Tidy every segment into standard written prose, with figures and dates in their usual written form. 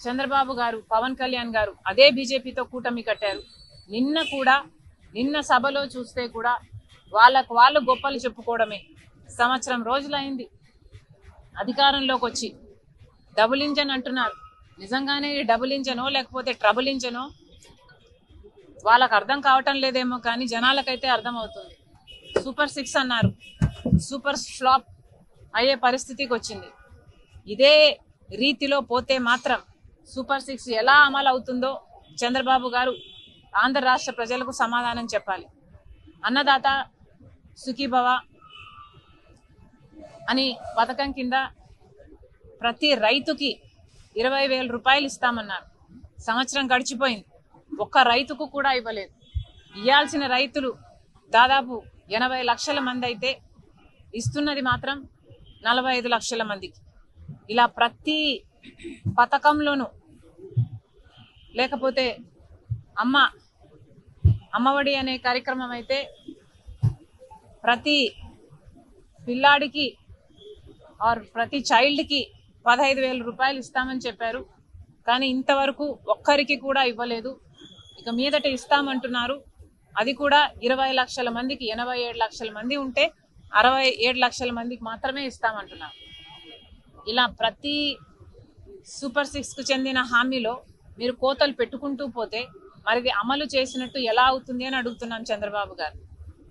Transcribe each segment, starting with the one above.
చంద్రబాబు గారు, పవన్ కళ్యాణ్ గారు అదే బీజేపీతో కూటమి కట్టారు. నిన్న సభలో చూస్తే కూడా వాళ్ళకు వాళ్ళు గొప్పలు చెప్పుకోవడమే. సంవత్సరం రోజులైంది అధికారంలోకి వచ్చి. డబుల్ ఇంజన్ అంటున్నారు. నిజంగానే డబుల్ ఇంజనో లేకపోతే ట్రబుల్ ఇంజనో వాళ్ళకు అర్థం కావటం లేదేమో, కానీ జనాలకైతే అర్థమవుతుంది. సూపర్ 6 అన్నారు, సూపర్ ఫ్లాప్ అయ్యే పరిస్థితికి వచ్చింది. ఇదే రీతిలో పోతే మాత్రం సూపర్ 6 ఎలా అమలు అవుతుందో చంద్రబాబు గారు ఆంధ్ర రాష్ట్ర ప్రజలకు సమాధానం చెప్పాలి. అన్నదాత సుఖీభవ అని పథకం కింద ప్రతి రైతుకి 20,000 రూపాయలు ఇస్తామన్నారు. సంవత్సరం గడిచిపోయింది, ఒక్క రైతుకు కూడా ఇవ్వలేదు. ఇవ్వాల్సిన రైతులు దాదాపు 80 లక్షల మంది అయితే ఇస్తున్నది మాత్రం 45 లక్షల మందికి. ఇలా ప్రతి పథకంలోనూ, లేకపోతే అమ్మఒడి అనే కార్యక్రమం అయితే ప్రతి పిల్లాడికి ఆర్ ప్రతి చైల్డ్కి 15,000 రూపాయలు ఇస్తామని చెప్పారు. కానీ ఇంతవరకు ఒక్కరికి కూడా ఇవ్వలేదు. ఇక మీదట ఇస్తామంటున్నారు. అది కూడా 20 లక్షల మందికి. 87 లక్షల మంది ఉంటే 67 లక్షల మందికి మాత్రమే ఇస్తామంటున్నారు. ఇలా ప్రతి సూపర్ 6కు చెందిన హామీలో మీరు కోతలు పెట్టుకుంటూ పోతే మరి అమలు చేసినట్టు ఎలా అవుతుంది అని అడుగుతున్నాం చంద్రబాబు గారు.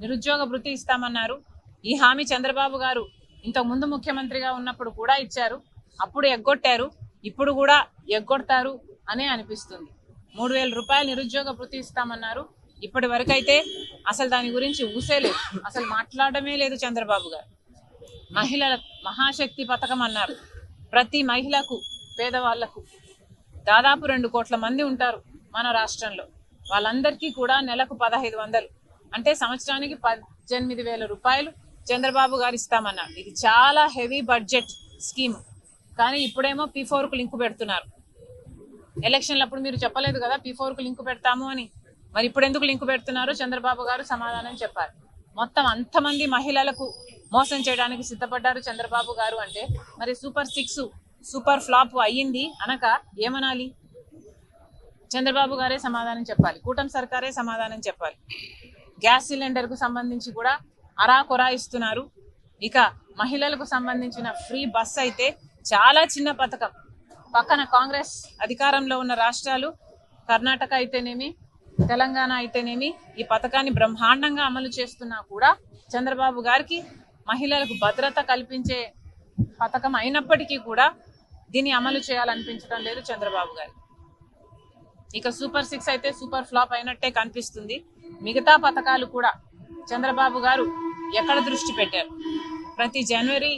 నిరుద్యోగ భృతి ఇస్తామన్నారు. ఈ హామీ చంద్రబాబు గారు ఇంతకు ముందు ముఖ్యమంత్రిగా ఉన్నప్పుడు కూడా ఇచ్చారు. అప్పుడు ఎగ్గొట్టారు, ఇప్పుడు కూడా ఎగ్గొడతారు అనే అనిపిస్తుంది. 3,000 రూపాయలు నిరుద్యోగ భృతి ఇస్తామన్నారు. ఇప్పటి వరకైతే అసలు దాని గురించి ఊసేలేదు, అసలు మాట్లాడమే లేదు చంద్రబాబు గారు. మహిళల మహాశక్తి పథకం అన్నారు. ప్రతి మహిళకు, పేదవాళ్లకు దాదాపు 2 కోట్ల మంది ఉంటారు మన రాష్ట్రంలో. వాళ్ళందరికీ కూడా నెలకు 1,500 అంటే సంవత్సరానికి 18,000 రూపాయలు చంద్రబాబు గారు ఇస్తామన్నారు. ఇది చాలా హెవీ బడ్జెట్ స్కీమ్. కానీ ఇప్పుడేమో P4కు లింకు పెడుతున్నారు. ఎలక్షన్లప్పుడు మీరు చెప్పలేదు కదా P4కు లింకు పెడతాము అని. మరి ఇప్పుడు ఎందుకు లింకు పెడుతున్నారు? చంద్రబాబు గారు సమాధానం చెప్పారు. మొత్తం అంతమంది మహిళలకు మోసం చేయడానికి సిద్ధపడ్డారు చంద్రబాబు గారు అంటే మరి సూపర్ 6 సూపర్ ఫ్లాప్ అయ్యింది అనక ఏమనాలి? చంద్రబాబు గారే సమాధానం చెప్పాలి, కూటమి సర్కారే సమాధానం చెప్పాలి. గ్యాస్ సిలిండర్కు సంబంధించి కూడా అరాకొరా ఇస్తున్నారు. ఇక మహిళలకు సంబంధించిన ఫ్రీ బస్ అయితే చాలా చిన్న పథకం. పక్కన కాంగ్రెస్ అధికారంలో ఉన్న రాష్ట్రాలు కర్ణాటక అయితేనేమి, తెలంగాణ అయితేనేమి ఈ పథకాన్ని బ్రహ్మాండంగా అమలు చేస్తున్నా కూడా చంద్రబాబు గారికి మహిళలకు భద్రత కల్పించే పథకం అయినప్పటికీ కూడా దీన్ని అమలు చేయాలనిపించడం లేదు చంద్రబాబు గారికి. ఇక సూపర్ 6 అయితే సూపర్ ఫ్లాప్ అయినట్టే కనిపిస్తుంది. మిగతా పథకాలు కూడా చంద్రబాబు గారు ఎక్కడ దృష్టి పెట్టారు? ప్రతి జనవరి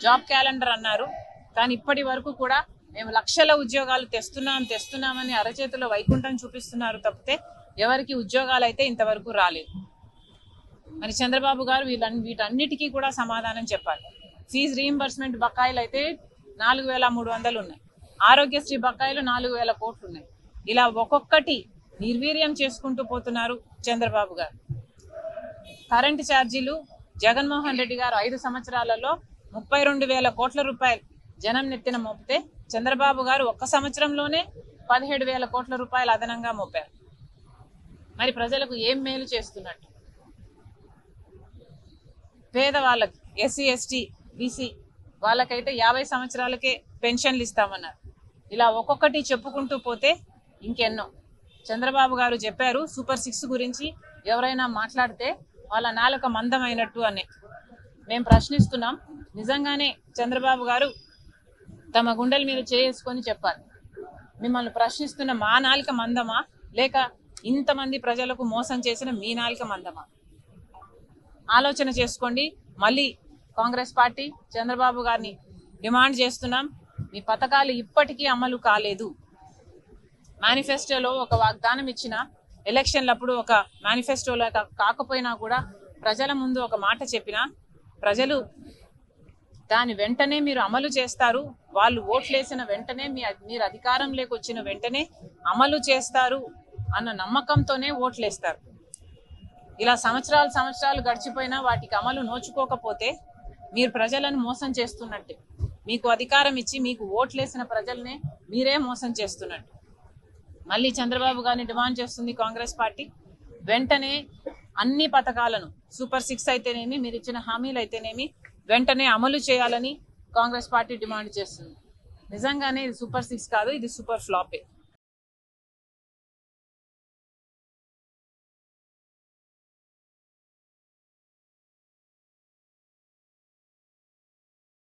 జాబ్ క్యాలెండర్ అన్నారు. కానీ ఇప్పటి వరకు కూడా మేము లక్షల ఉద్యోగాలు తెస్తున్నామని అరచేతిలో వైకుంఠం చూపిస్తున్నారు తప్పితే ఎవరికి ఉద్యోగాలు అయితే ఇంతవరకు రాలేదు. మరి చంద్రబాబు గారు వీటన్నిటికీ కూడా సమాధానం చెప్పాలి. ఫీజు రీయింబర్స్మెంట్ బకాయిలు అయితే 4,300 ఉన్నాయి. ఆరోగ్యశ్రీ బకాయిలు 4,000 కోట్లు ఉన్నాయి. ఇలా ఒక్కొక్కటి నిర్వీర్యం చేసుకుంటూ పోతున్నారు చంద్రబాబు గారు. కరెంటు ఛార్జీలు జగన్మోహన్ రెడ్డి గారు 5 సంవత్సరాలలో 32,000 కోట్ల రూపాయలు జనం నెత్తిన మోపితే చంద్రబాబు గారు ఒక్క సంవత్సరంలోనే 17,000 కోట్ల రూపాయలు అదనంగా మోపారు. మరి ప్రజలకు ఏం మేలు చేస్తున్నట్టు? పేదవాళ్ళకి, ఎస్సీ ఎస్టీ బీసీ వాళ్ళకైతే 50 సంవత్సరాలకే పెన్షన్లు ఇస్తామన్నారు. ఇలా ఒక్కొక్కటి చెప్పుకుంటూ పోతే ఇంకెన్నో. చంద్రబాబు గారు చెప్పారు సూపర్ 6 గురించి ఎవరైనా మాట్లాడితే వాళ్ళ నాలుక మందమైనట్టు అని. మేము ప్రశ్నిస్తున్నాం, నిజంగానే చంద్రబాబు గారు తమ గుండెల మీద చేసుకొని చెప్పాలి. మిమ్మల్ని ప్రశ్నిస్తున్న మా నాలుక మందమా, లేక ఇంతమంది ప్రజలకు మోసం చేసిన మీ నాలుక మందమా? ఆలోచన చేసుకోండి. మళ్ళీ కాంగ్రెస్ పార్టీ చంద్రబాబు గారిని డిమాండ్ చేస్తున్నాం, మీ పథకాలు ఇప్పటికీ అమలు కాలేదు. మేనిఫెస్టోలో ఒక వాగ్దానం ఇచ్చిన, ఎలక్షన్లప్పుడు ఒక మేనిఫెస్టోలో కాకపోయినా కూడా ప్రజల ముందు ఒక మాట చెప్పినా ప్రజలు దాని వెంటనే మీరు అమలు చేస్తారు, వాళ్ళు ఓట్లేసిన వెంటనే మీరు అధికారంలోకి వచ్చిన వెంటనే అమలు చేస్తారు అన్న నమ్మకంతోనే ఓట్లేస్తారు. ఇలా సంవత్సరాలు గడిచిపోయినా వాటికి అమలు నోచుకోకపోతే మీరు ప్రజలను మోసం చేస్తున్నట్టే. మీకు అధికారం ఇచ్చి మీకు ఓట్లేసిన ప్రజల్నే మీరే మోసం చేస్తున్నట్టు. మళ్ళీ చంద్రబాబు గారిని డిమాండ్ చేస్తుంది కాంగ్రెస్ పార్టీ. వెంటనే అన్ని పథకాలను సూపర్ 6 అయితేనేమి, మీరు ఇచ్చిన హామీలు అయితేనేమి వెంటనే అమలు చేయాలని కాంగ్రెస్ పార్టీ డిమాండ్ చేస్తుంది. నిజంగానే ఇది సూపర్ 6 కాదు, ఇది సూపర్ ఫ్లాపే.